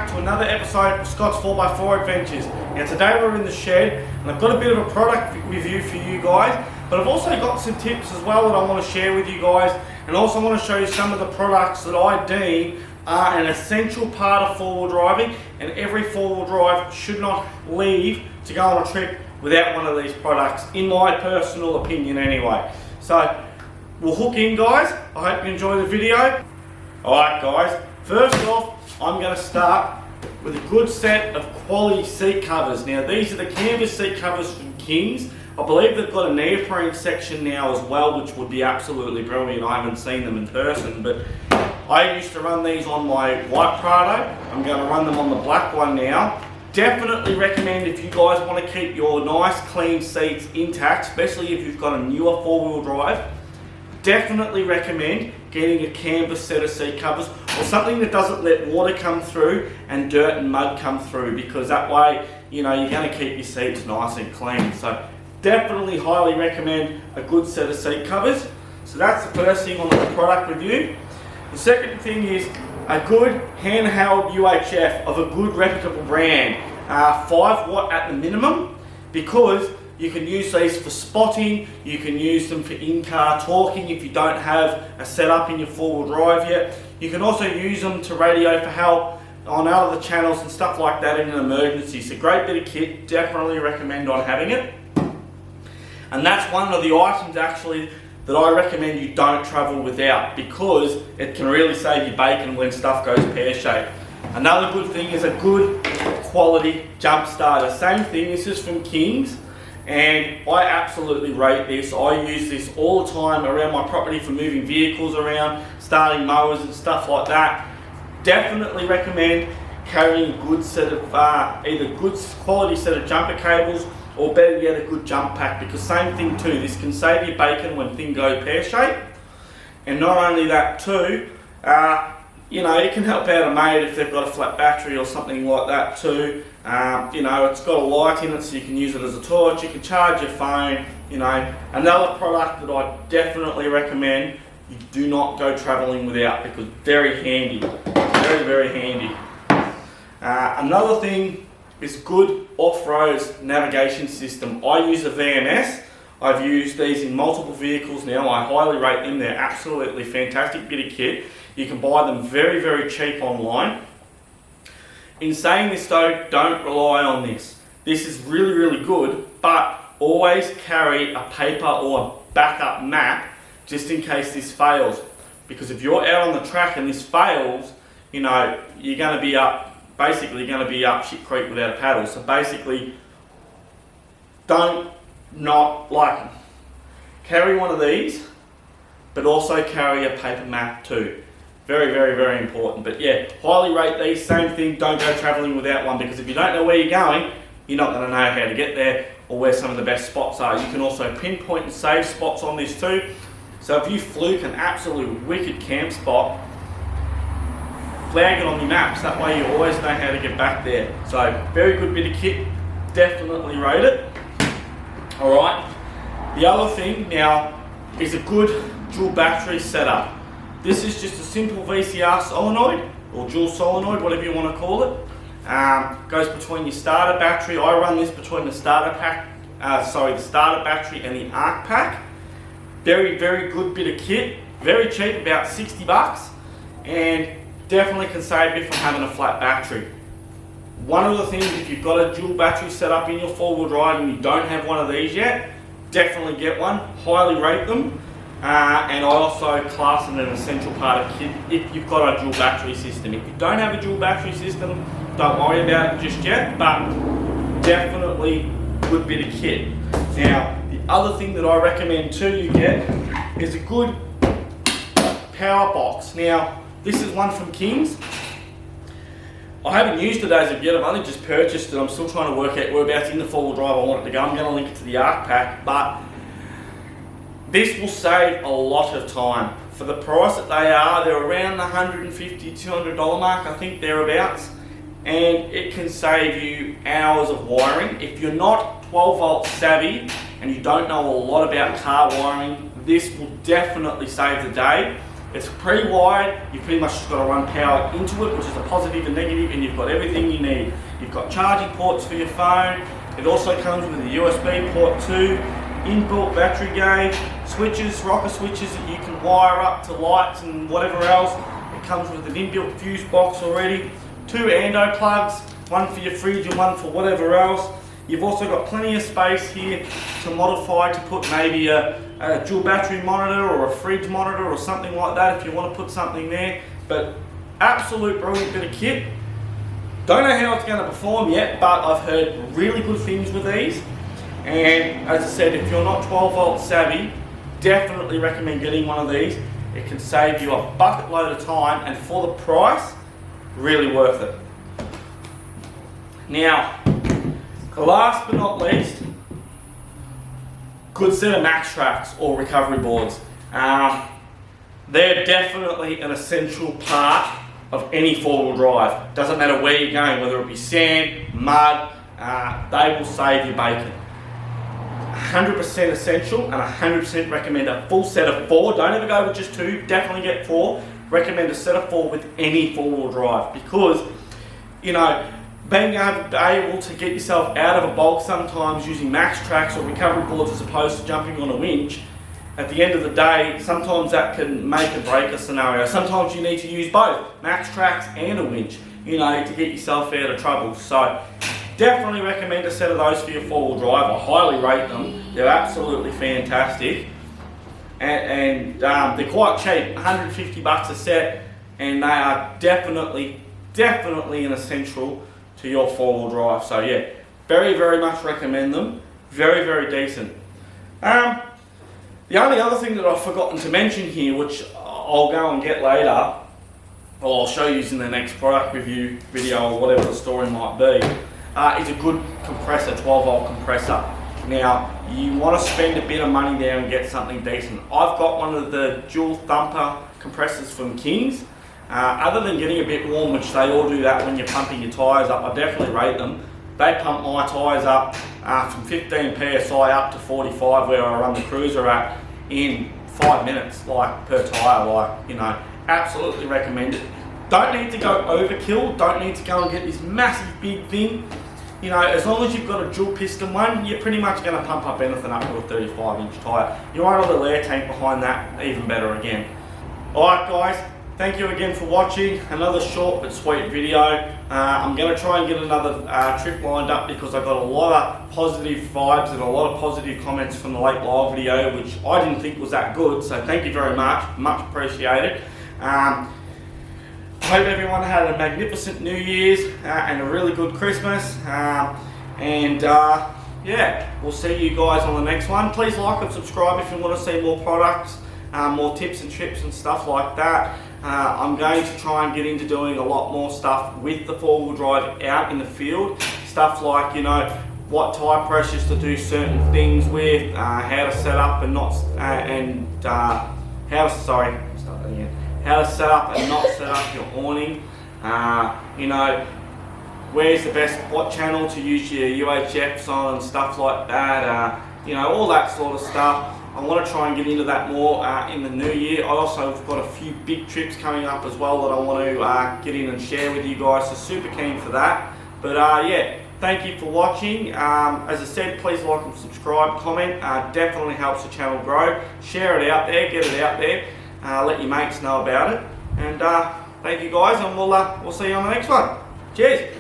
back to another episode of Scott's 4x4 Adventures. Now today we're in the shed and I've got a bit of a product review for you guys, but I've also got some tips as well that I want to share with you guys, and also want to show you some of the products that I deem are an essential part of four-wheel driving, and every four-wheel drive should not leave to go on a trip without one of these products, in my personal opinion anyway. So we'll hook in, guys. I hope you enjoy the video. Alright guys, first off I'm going to start with a good set of quality seat covers. Now these are the canvas seat covers from Kings. I believe they've got a neoprene section now as well, which would be absolutely brilliant. I haven't seen them in person, but I used to run these on my white Prado. I'm going to run them on the black one now. Definitely recommend, if you guys want to keep your nice clean seats intact, especially if you've got a newer four-wheel drive, definitely recommend getting a canvas set of seat covers, or something that doesn't let water come through and dirt and mud come through, because that way, you know, you're going to keep your seats nice and clean. So definitely highly recommend a good set of seat covers. So that's the first thing on the product review. The second thing is a good handheld UHF of a good reputable brand, 5 watt at the minimum, because you can use these for spotting, you can use them for in-car talking if you don't have a setup in your four-wheel drive yet. You can also use them to radio for help on other channels and stuff like that in an emergency. It's a great bit of kit, definitely recommend on having it. And that's one of the items actually that I recommend you don't travel without, because it can really save you bacon when stuff goes pear-shaped. Another good thing is a good quality jump starter. Same thing, this is from Kings, and I absolutely rate this. I use this all the time around my property for moving vehicles around, starting mowers and stuff like that. Definitely recommend carrying a good set of, either good quality set of jumper cables, or better yet, a good jump pack, because same thing too, this can save you bacon when things go pear-shaped. And not only that too, you know, it can help out a mate if they've got a flat battery or something like that too. You know, it's got a light in it so you can use it as a torch, you can charge your phone, you know. Another product that I definitely recommend you do not go travelling without, because very handy, very, very handy. Another thing is good off-road navigation system. I use a VMS. I've used these in multiple vehicles now. I highly rate them. They're absolutely fantastic bit of kit. You can buy them very, very cheap online. In saying this though, don't rely on this. This is really, really good, but always carry a paper or a backup map just in case this fails. Because if you're out on the track and this fails, you know, you're going to be up, basically going to be up shit creek without a paddle. So basically, carry one of these, but also carry a paper map too. Very, very, very important. But yeah, highly rate these. Same thing, don't go travelling without one, because if you don't know where you're going, you're not going to know how to get there or where some of the best spots are. You can also pinpoint and save spots on this too. So if you fluke an absolute wicked camp spot, flag it on your maps, that way you always know how to get back there. So very good bit of kit, definitely rate it. Alright, the other thing now is a good dual battery setup. This is just a simple VCR solenoid, or dual solenoid, whatever you want to call it. Goes between your starter battery. I run this between the starter battery and the arc pack. Very, very good bit of kit, very cheap, about 60 bucks, and definitely can save you from having a flat battery. One of the things, if you've got a dual battery set up in your four-wheel drive and you don't have one of these yet, definitely get one, highly rate them. And I also class it an essential part of kit if you've got a dual battery system. If you don't have a dual battery system, don't worry about it just yet, but definitely good bit of kit. Now, the other thing that I recommend too you get is a good power box. Now, this is one from Kings. I haven't used it as of yet, I've only just purchased it. I'm still trying to work out whereabouts in the four-wheel drive I want it to go. I'm going to link it to the arc pack, but this will save a lot of time. For the price that they are, they're around the $150, $200 mark, I think, thereabouts. And it can save you hours of wiring. If you're not 12 volt savvy and you don't know a lot about car wiring, this will definitely save the day. It's pretty wide. You've pretty much just got to run power into it, which is a positive and negative, and you've got everything you need. You've got charging ports for your phone. It also comes with a USB port too, inbuilt battery gauge, switches, rocker switches that you can wire up to lights and whatever else. It comes with an inbuilt fuse box already, 2 Ando plugs, one for your fridge and one for whatever else. You've also got plenty of space here to modify to put maybe a dual battery monitor or a fridge monitor or something like that if you want to put something there. But absolute brilliant bit of kit. Don't know how it's going to perform yet, but I've heard really good things with these. And as I said, if you're not 12 volt savvy, definitely recommend getting one of these. It can save you a bucket load of time, and for the price, really worth it. Now, last but not least, good set of MaxTrax or recovery boards. They're definitely an essential part of any four-wheel drive. Doesn't matter where you're going, whether it be sand, mud, they will save you bacon. 100% essential, and 100% recommend a full set of 4. Don't ever go with just 2, definitely get 4. Recommend a set of 4 with any four-wheel drive, because, you know, being able to get yourself out of a bulk sometimes using MaxTrax or recovery boards as opposed to jumping on a winch, at the end of the day, sometimes that can make or break a scenario. Sometimes you need to use both, MaxTrax and a winch, you know, to get yourself out of trouble. So definitely recommend a set of those for your four-wheel drive. I highly rate them. They're absolutely fantastic. And they're quite cheap, 150 bucks a set, and they are definitely an essential to your four-wheel drive. So yeah, very much recommend them. Very decent. The only other thing that I've forgotten to mention here, which I'll go and get later, or I'll show you in the next product review video or whatever the story might be, is a good compressor, 12 volt compressor. Now, you want to spend a bit of money there and get something decent. I've got one of the dual thumper compressors from Kings. Other than getting a bit warm, which they all do that when you're pumping your tyres up, I definitely rate them. They pump my tyres up from 15 PSI up to 45 where I run the Cruiser at in 5 minutes, like per tyre, like, you know, absolutely recommend it. Don't need to go overkill, don't need to go and get this massive big thing. You know, as long as you've got a dual piston one, you're pretty much going to pump up anything up to a 35-inch tyre. You want a little air tank behind that, even better again. Alright guys, thank you again for watching another short but sweet video. I'm going to try and get another trip lined up because I got a lot of positive vibes and a lot of positive comments from the Lake Lyell video, which I didn't think was that good, so thank you very much appreciated. I hope everyone had a magnificent New Year's and a really good Christmas. Yeah, we'll see you guys on the next one. Please like and subscribe if you want to see more products, more tips and trips and stuff like that. I'm going to try and get into doing a lot more stuff with the four-wheel drive out in the field. Stuff like, you know, what tyre pressures to do certain things with, how to set up and not, how to set up and not set up your awning. You know, where's the best, what channel to use your UHFs on and stuff like that. You know, all that sort of stuff. I want to try and get into that more in the new year. I also have got a few big trips coming up as well that I want to get in and share with you guys, so super keen for that. But yeah, thank you for watching. As I said, please like and subscribe, comment, definitely helps the channel grow. Share it out there, get it out there, let your mates know about it. And thank you guys, and we'll see you on the next one. Cheers!